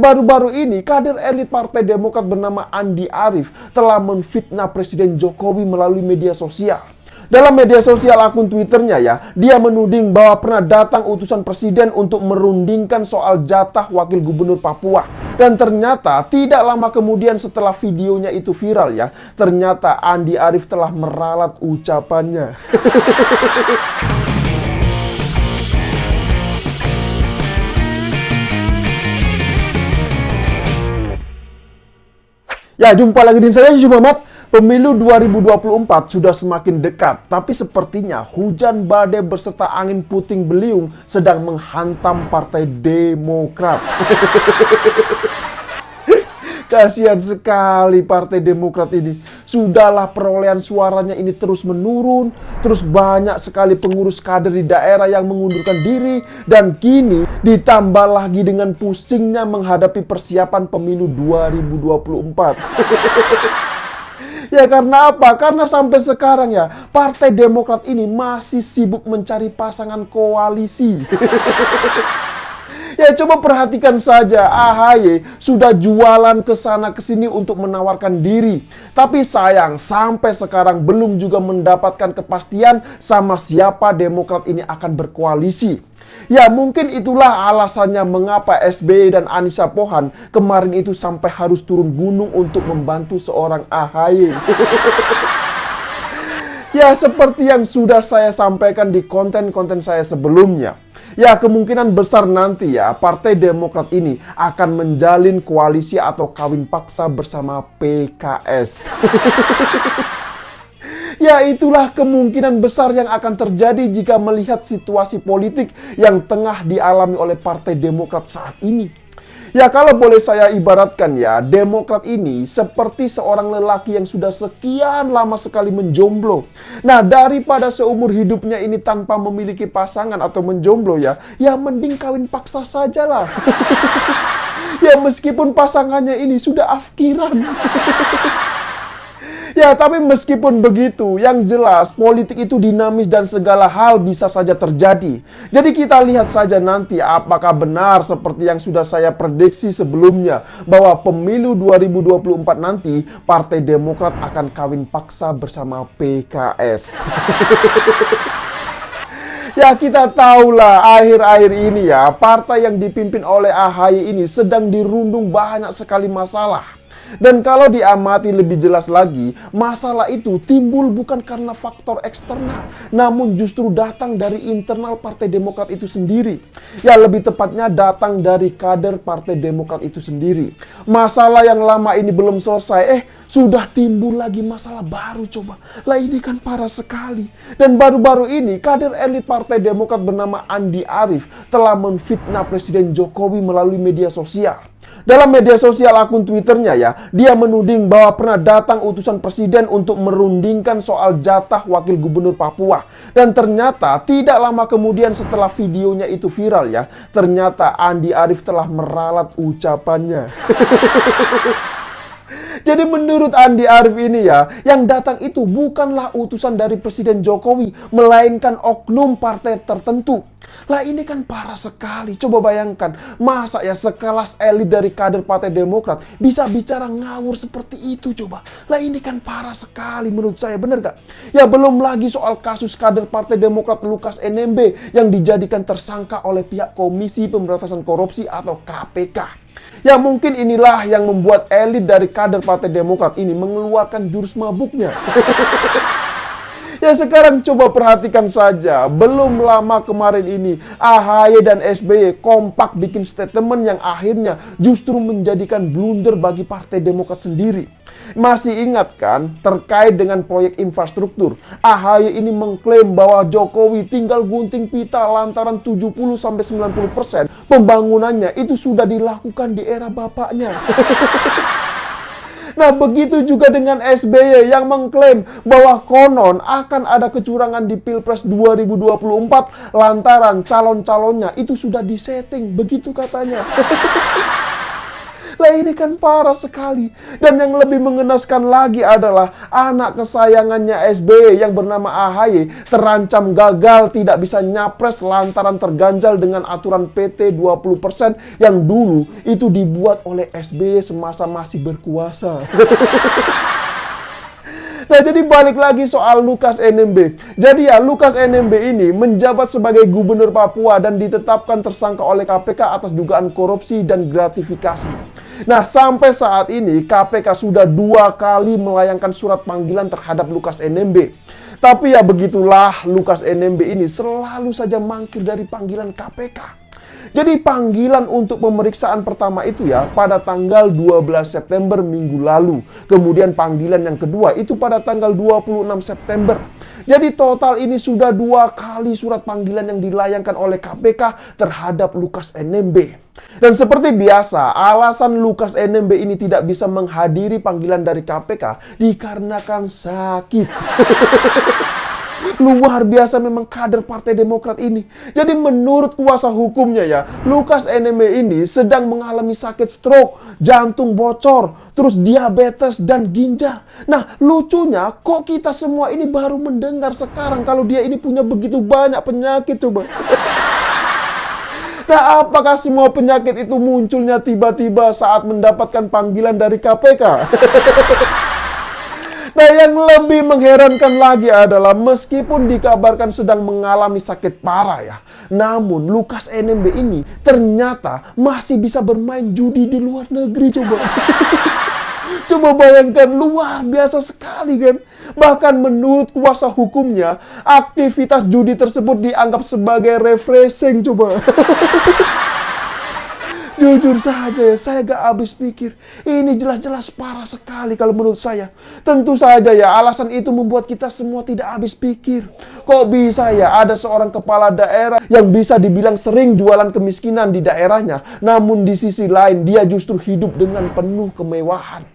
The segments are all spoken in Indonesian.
baru-baru ini, kader elit Partai Demokrat bernama Andi Arief telah menfitnah Presiden Jokowi melalui media sosial. Dalam media sosial akun Twitternya dia menuding bahwa pernah datang utusan presiden untuk merundingkan soal jatah wakil gubernur Papua. Dan ternyata tidak lama kemudian setelah videonya itu viral ternyata Andi Arief telah meralat ucapannya. Jumpa lagi dengan saya, Muhammad. Pemilu 2024 sudah semakin dekat, tapi sepertinya hujan badai beserta angin puting beliung sedang menghantam Partai Demokrat. Kasihan sekali Partai Demokrat ini. Sudahlah perolehan suaranya ini terus menurun, terus banyak sekali pengurus kader di daerah yang mengundurkan diri, dan kini ditambah lagi dengan pusingnya menghadapi persiapan pemilu 2024. Karena apa? Karena sampai sekarang Partai Demokrat ini masih sibuk mencari pasangan koalisi. Coba perhatikan saja, AHY sudah jualan ke sana ke sini untuk menawarkan diri. Tapi sayang, sampai sekarang belum juga mendapatkan kepastian sama siapa Demokrat ini akan berkoalisi. Mungkin itulah alasannya mengapa SBY dan Anissa Pohan kemarin itu sampai harus turun gunung untuk membantu seorang AHY. Seperti yang sudah saya sampaikan di konten-konten saya sebelumnya. Kemungkinan besar nanti Partai Demokrat ini akan menjalin koalisi atau kawin paksa bersama PKS. Itulah kemungkinan besar yang akan terjadi jika melihat situasi politik yang tengah dialami oleh Partai Demokrat saat ini. Kalau boleh saya ibaratkan Demokrat ini seperti seorang lelaki yang sudah sekian lama sekali menjomblo. Nah, daripada seumur hidupnya ini tanpa memiliki pasangan atau menjomblo mending kawin paksa sajalah. Meskipun pasangannya ini sudah afkiran. Tapi meskipun begitu, yang jelas politik itu dinamis dan segala hal bisa saja terjadi. Jadi kita lihat saja nanti apakah benar seperti yang sudah saya prediksi sebelumnya, bahwa pemilu 2024 nanti Partai Demokrat akan kawin paksa bersama PKS. Kita tahulah akhir-akhir ini partai yang dipimpin oleh AHY ini sedang dirundung banyak sekali masalah. Dan kalau diamati lebih jelas lagi, masalah itu timbul bukan karena faktor eksternal, namun justru datang dari internal Partai Demokrat itu sendiri. Lebih tepatnya datang dari kader Partai Demokrat itu sendiri. Masalah yang lama ini belum selesai, sudah timbul lagi masalah baru coba. Ini kan parah sekali. Dan baru-baru ini, kader elit Partai Demokrat bernama Andi Arief telah menfitnah Presiden Jokowi melalui media sosial. Dalam media sosial akun Twitternya dia menuding bahwa pernah datang utusan presiden untuk merundingkan soal jatah wakil gubernur Papua. Dan ternyata tidak lama kemudian setelah videonya itu viral ternyata Andi Arief telah meralat ucapannya. Jadi menurut Andi Arief ini yang datang itu bukanlah utusan dari Presiden Jokowi, melainkan oknum partai tertentu. Ini kan parah sekali. Coba bayangkan, masa sekelas elit dari kader Partai Demokrat bisa bicara ngawur seperti itu coba. Ini kan parah sekali menurut saya, bener gak? Belum lagi soal kasus kader Partai Demokrat Lukas NMB yang dijadikan tersangka oleh pihak Komisi Pemberantasan Korupsi atau KPK. Mungkin inilah yang membuat elit dari kader Partai Demokrat ini mengeluarkan jurus mabuknya. Sekarang coba perhatikan saja. Belum lama kemarin ini AHY dan SBY kompak bikin statement yang akhirnya justru menjadikan blunder bagi Partai Demokrat sendiri. Masih ingat kan terkait dengan proyek infrastruktur? AHY ini mengklaim bahwa Jokowi tinggal gunting pita lantaran 70-90% pembangunannya itu sudah dilakukan di era bapaknya. Nah, begitu juga dengan SBY yang mengklaim bahwa konon akan ada kecurangan di Pilpres 2024 lantaran calon-calonnya itu sudah disetting, begitu katanya. Lah ini kan parah sekali. Dan yang lebih mengenaskan lagi adalah anak kesayangannya SBY yang bernama AHY terancam gagal tidak bisa nyapres lantaran terganjal dengan aturan PT 20% yang dulu itu dibuat oleh SBY semasa masih berkuasa. Nah, jadi balik lagi soal Lukas NMB. Jadi ya, Lukas NMB ini menjabat sebagai gubernur Papua dan ditetapkan tersangka oleh KPK atas dugaan korupsi dan gratifikasi. Nah, sampai saat ini KPK sudah 2 kali melayangkan surat panggilan terhadap Lukas NMB. Tapi ya begitulah, Lukas NMB ini selalu saja mangkir dari panggilan KPK. Jadi panggilan untuk pemeriksaan pertama itu ya pada tanggal 12 September minggu lalu. Kemudian panggilan yang kedua itu pada tanggal 26 September. Jadi total ini sudah 2 kali surat panggilan yang dilayangkan oleh KPK terhadap Lukas NMB. Dan seperti biasa, alasan Lukas NMB ini tidak bisa menghadiri panggilan dari KPK dikarenakan sakit. Luar biasa memang kader Partai Demokrat ini. Jadi menurut kuasa hukumnya ya, Lukas NMB ini sedang mengalami sakit stroke, jantung bocor, terus diabetes dan ginjal. Nah, lucunya kok kita semua ini baru mendengar sekarang kalau dia ini punya begitu banyak penyakit coba. Nah, apakah semua penyakit itu munculnya tiba-tiba saat mendapatkan panggilan dari KPK? Nah, yang lebih mengherankan lagi adalah meskipun dikabarkan sedang mengalami sakit parah ya, namun Lukas NMB ini ternyata masih bisa bermain judi di luar negeri coba. Coba bayangkan, luar biasa sekali kan. Bahkan menurut kuasa hukumnya, aktivitas judi tersebut dianggap sebagai refreshing coba. Jujur saja ya, saya gak habis pikir. Ini jelas-jelas parah sekali kalau menurut saya. Tentu saja ya, alasan itu membuat kita semua tidak habis pikir. Kok bisa ya ada seorang kepala daerah yang bisa dibilang sering jualan kemiskinan di daerahnya, namun di sisi lain dia justru hidup dengan penuh kemewahan.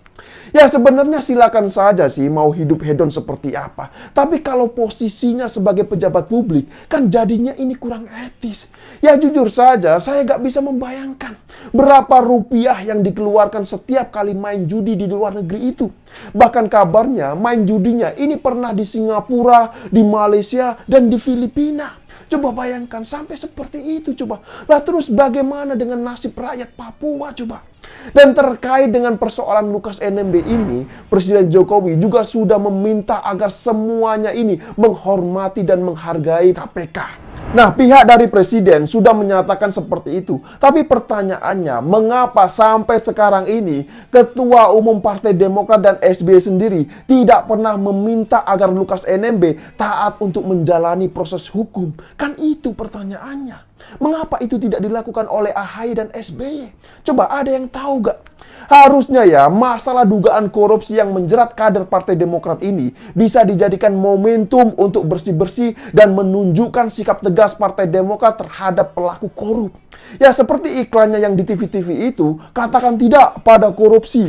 Ya sebenarnya silakan saja sih mau hidup hedon seperti apa. Tapi kalau posisinya sebagai pejabat publik, kan jadinya ini kurang etis. Ya jujur saja, saya gak bisa membayangkan berapa rupiah yang dikeluarkan setiap kali main judi di luar negeri itu. Bahkan kabarnya main judinya ini pernah di Singapura, di Malaysia, dan di Filipina. Coba bayangkan sampai seperti itu coba. Lah terus bagaimana dengan nasib rakyat Papua coba? Dan terkait dengan persoalan Lukas NMB ini, Presiden Jokowi juga sudah meminta agar semuanya ini menghormati dan menghargai KPK. Nah, pihak dari Presiden sudah menyatakan seperti itu. Tapi pertanyaannya, mengapa sampai sekarang ini Ketua Umum Partai Demokrat dan SBY sendiri tidak pernah meminta agar Lukas NMB taat untuk menjalani proses hukum? Kan itu pertanyaannya. Mengapa itu tidak dilakukan oleh AHY dan SBY? Coba ada yang tahu gak? Harusnya ya, masalah dugaan korupsi yang menjerat kader Partai Demokrat ini bisa dijadikan momentum untuk bersih-bersih dan menunjukkan sikap tegas Partai Demokrat terhadap pelaku korup. Ya seperti iklannya yang di TV-TV itu, katakan tidak pada korupsi.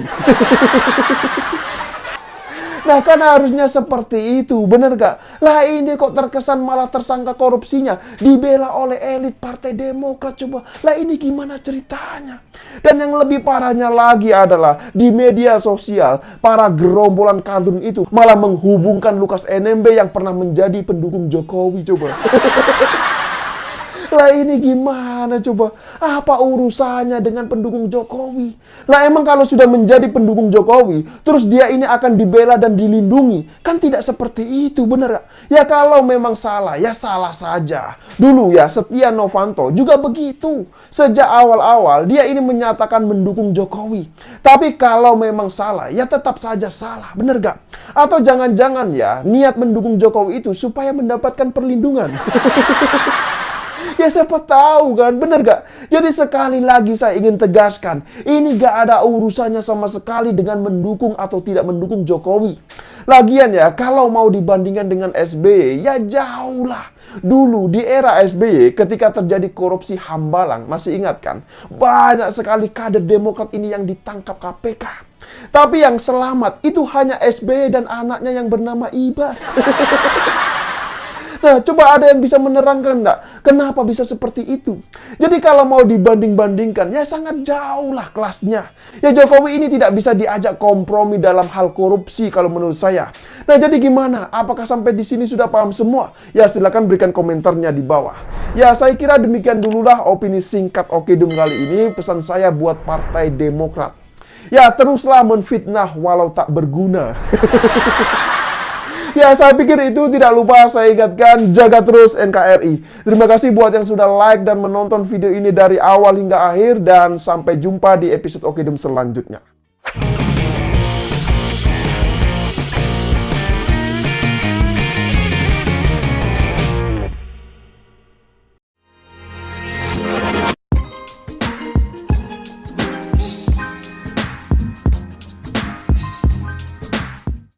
Nah kan harusnya seperti itu, bener gak? Lah ini kok terkesan malah tersangka korupsinya dibela oleh elit Partai Demokrat coba. Lah ini gimana ceritanya? Dan yang lebih parahnya lagi adalah di media sosial, para gerombolan kardun itu malah menghubungkan Lukas NMB yang pernah menjadi pendukung Jokowi coba. Lah ini gimana coba? Apa urusannya dengan pendukung Jokowi? Lah emang kalau sudah menjadi pendukung Jokowi, terus dia ini akan dibela dan dilindungi? Kan tidak seperti itu, bener gak? Ya kalau memang salah, ya salah saja. Dulu ya Setia Novanto juga begitu. Sejak awal-awal dia ini menyatakan mendukung Jokowi. Tapi kalau memang salah, ya tetap saja salah, bener gak? Atau jangan-jangan ya niat mendukung Jokowi itu supaya mendapatkan perlindungan. Ya siapa tahu kan, bener gak? Jadi sekali lagi saya ingin tegaskan, ini gak ada urusannya sama sekali dengan mendukung atau tidak mendukung Jokowi. Lagian ya, kalau mau dibandingkan dengan SBY, ya jauh lah. Dulu di era SBY ketika terjadi korupsi Hambalang, masih ingat kan? Banyak sekali kader Demokrat ini yang ditangkap KPK. Tapi yang selamat itu hanya SBY dan anaknya yang bernama Ibas. Nah, coba ada yang bisa menerangkan enggak? Kenapa bisa seperti itu? Jadi kalau mau dibanding-bandingkan, ya sangat jauh lah kelasnya. Ya Jokowi ini tidak bisa diajak kompromi dalam hal korupsi kalau menurut saya. Nah, jadi gimana? Apakah sampai di sini sudah paham semua? Ya silakan berikan komentarnya di bawah. Ya saya kira demikian dululah opini singkat Okedum kali ini. Pesan saya buat Partai Demokrat. Ya teruslah menfitnah walau tak berguna. Ya, saya pikir itu. Tidak lupa saya ingatkan, jaga terus NKRI. Terima kasih buat yang sudah like dan menonton video ini dari awal hingga akhir. Dan sampai jumpa di episode Okedum selanjutnya.